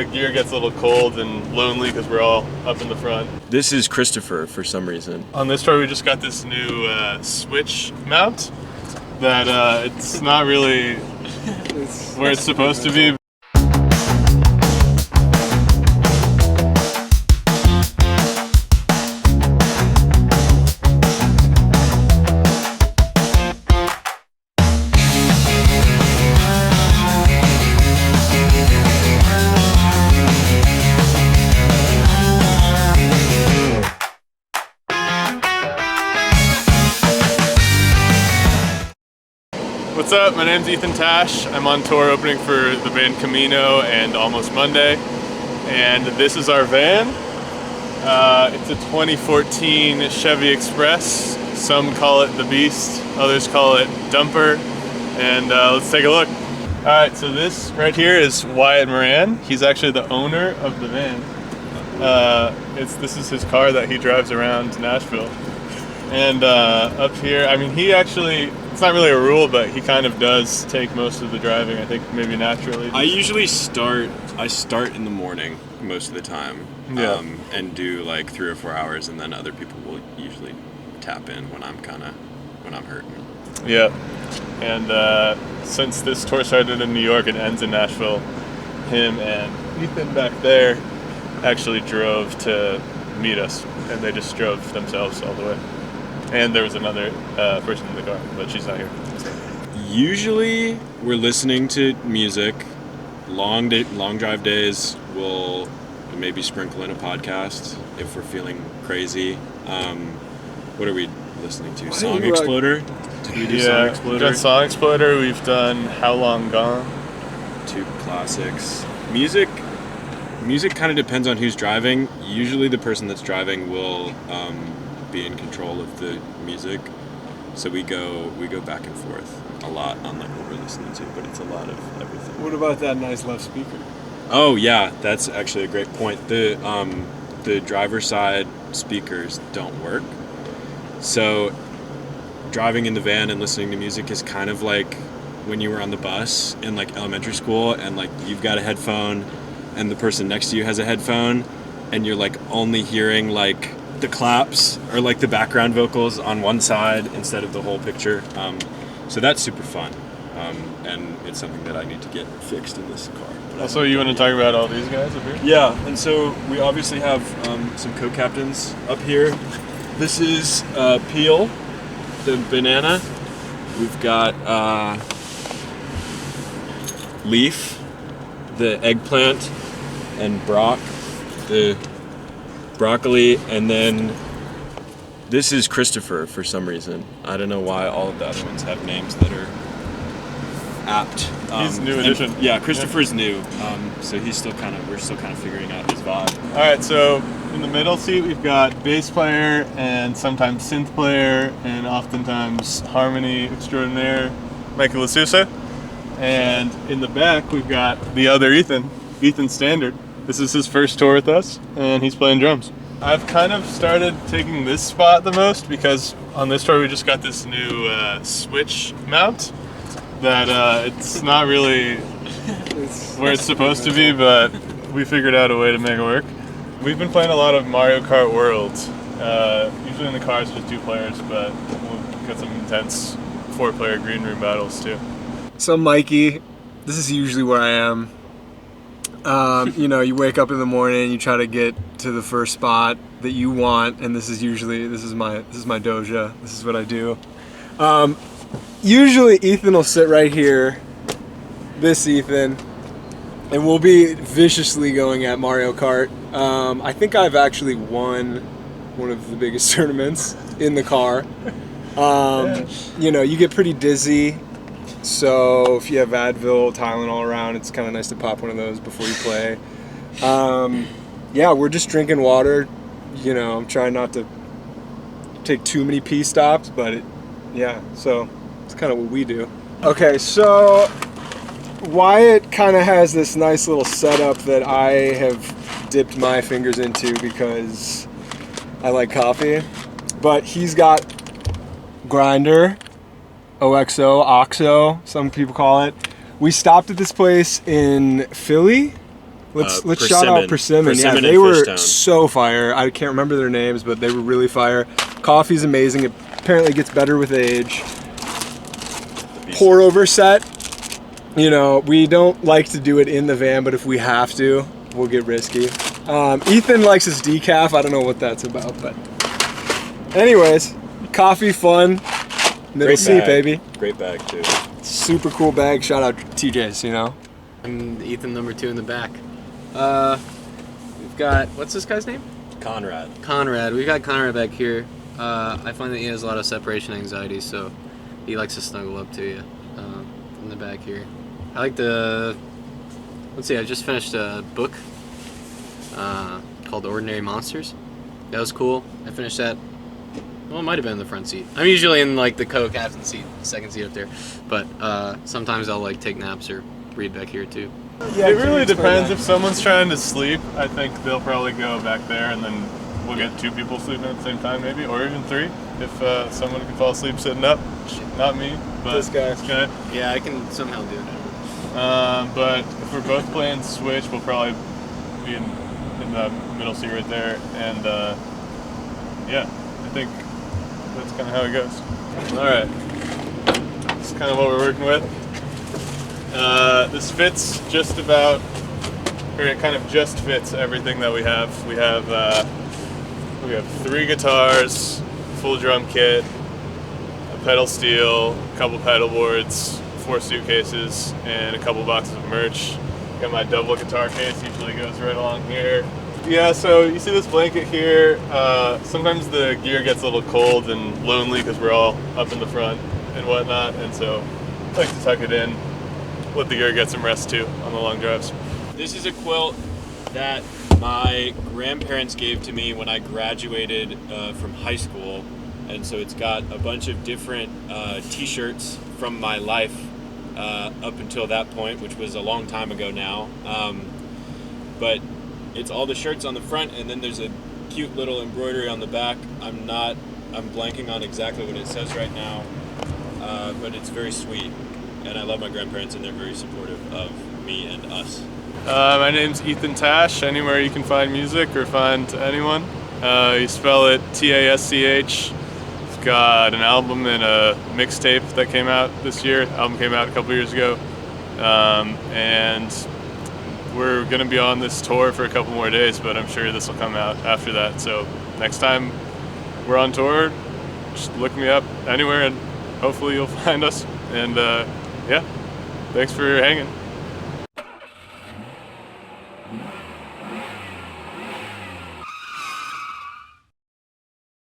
the gear gets a little cold and lonely because we're all up in the front. This is Christopher for some reason. On this tour, we just got this new switch mount that it's not really where it's supposed to be. What's up? My name's Ethan Tasch. I'm on tour opening for the band CAMINO and Almost Monday. And this is our van. It's a 2014 Chevy Express. Some call it the Beast, others call it Dumper. And let's take a look. All right, so this right here is Wyatt Moran. He's actually the owner of the van. This is his car that he drives around Nashville. And up here, I mean, he actually, it's not really a rule, but he kind of does take most of the driving, I think maybe naturally. I usually start in the morning most of the time, and do like 3 or 4 hours, and then other people will usually tap in when I'm hurting. Yeah, and since this tour started in New York and ends in Nashville, him and Ethan back there actually drove to meet us, and they just drove themselves all the way. And there was another person in the car, but she's not here. Usually, we're listening to music. Long drive days, we'll maybe sprinkle in a podcast if we're feeling crazy. What are we listening to? Song Exploder? Did we do Song Exploder? We've done Song Exploder. We've done How Long Gone. 2 classics. Music kind of depends on who's driving. Usually, the person that's driving will be in control of the music, so we go back and forth a lot on like what we're listening to, but it's a lot of everything. What about that nice left speaker? Oh yeah, that's actually a great point. The driver's side speakers don't work, so driving in the van and listening to music is kind of like when you were on the bus in like elementary school and like you've got a headphone and the person next to you has a headphone and you're like only hearing like the claps or like the background vocals on one side instead of the whole picture. So that's super fun, and it's something that I need to get fixed in this car. Also, you want to talk about all these guys up here? Yeah, and so we obviously have some co-captains up here. This is Peel, the banana. We've got Leaf, the eggplant, and Brock, the broccoli, and then this is Christopher for some reason. I don't know why all of the other ones have names that are apt. He's new addition. Yeah, Christopher's new, so we're still kind of figuring out his vibe. All right, so in the middle seat we've got bass player and sometimes synth player and oftentimes harmony extraordinaire Michael Asusa, and in the back we've got the other Ethan Standard. This is his first tour with us, and he's playing drums. I've kind of started taking this spot the most because on this tour we just got this new switch mount that it's not really where it's supposed to be, but we figured out a way to make it work. We've been playing a lot of Mario Kart World. Usually in the car it's just 2 players, but we'll get some intense 4-player green room battles too. So Mikey, this is usually where I am. You wake up in the morning, you try to get to the first spot that you want, and this is my doja. This is what I do. Usually Ethan will sit right here, this Ethan, and we'll be viciously going at Mario Kart. I think I've actually won one of the biggest tournaments in the car. You get pretty dizzy. So if you have Advil, Tylenol around, it's kind of nice to pop one of those before you play. We're just drinking water. I'm trying not to take too many pee stops, but so it's kind of what we do. Okay, so Wyatt kind of has this nice little setup that I have dipped my fingers into because I like coffee. But he's got grinder, OXO, some people call it. We stopped at this place in Philly Let's shout out Persimmon. Yeah, they and were Fishtown. so fire. I can't remember their names, but they were really fire. Coffee's amazing. It apparently gets better with age. Pour over set. You know, we don't like to do it in the van, but if we have to, we'll get risky. Ethan likes his decaf. I don't know what that's about, but anyways, coffee, fun, middle Great seat, bag. baby. Great bag too. Super cool bag. Shout out TJ's, you know. I'm Ethan, number 2 in the back. We've got, what's this guy's name? Conrad. Conrad. We've got Conrad back here. I find that he has a lot of separation anxiety, so he likes to snuggle up to you in the back here. I like the, let's see, I just finished a book called Ordinary Monsters. That was cool. I finished that, well, it might have been in the front seat. I'm usually in like the co-captain seat, second seat up there, but sometimes I'll like take naps or read back here too. Yeah, It really depends. If someone's trying to sleep, I think they'll probably go back there, and then we'll get 2 people sleeping at the same time, maybe, or even 3, if someone can fall asleep sitting up. Not me, but This guy. Okay. Yeah, I can somehow do that. But if we're both playing Switch, we'll probably be in the middle seat right there, and yeah, I think that's kind of how it goes. All right, that's kind of what we're working with. This fits just about, or it kind of just fits everything that we have. We have 3 guitars, full drum kit, a pedal steel, a couple pedal boards, 4 suitcases, and a couple boxes of merch. Got my double guitar case, usually goes right along here. Yeah, so you see this blanket here. Sometimes the gear gets a little cold and lonely because we're all up in the front and whatnot, and so I like to tuck it in, let the gear get some rest too on the long drives. This is a quilt that my grandparents gave to me when I graduated from high school, and so it's got a bunch of different t-shirts from my life up until that point, which was a long time ago now. But it's all the shirts on the front, and then there's a cute little embroidery on the back. I'm blanking on exactly what it says right now, but it's very sweet, and I love my grandparents, and they're very supportive of me and us. My name's Ethan Tasch. Anywhere you can find music or find anyone, you spell it T-A-S-C-H. It's got an album and a mixtape that came out this year. The album came out a couple years ago, and we're gonna be on this tour for a couple more days, but I'm sure this will come out after that. So next time we're on tour, just look me up anywhere, and hopefully you'll find us. And yeah, thanks for hanging.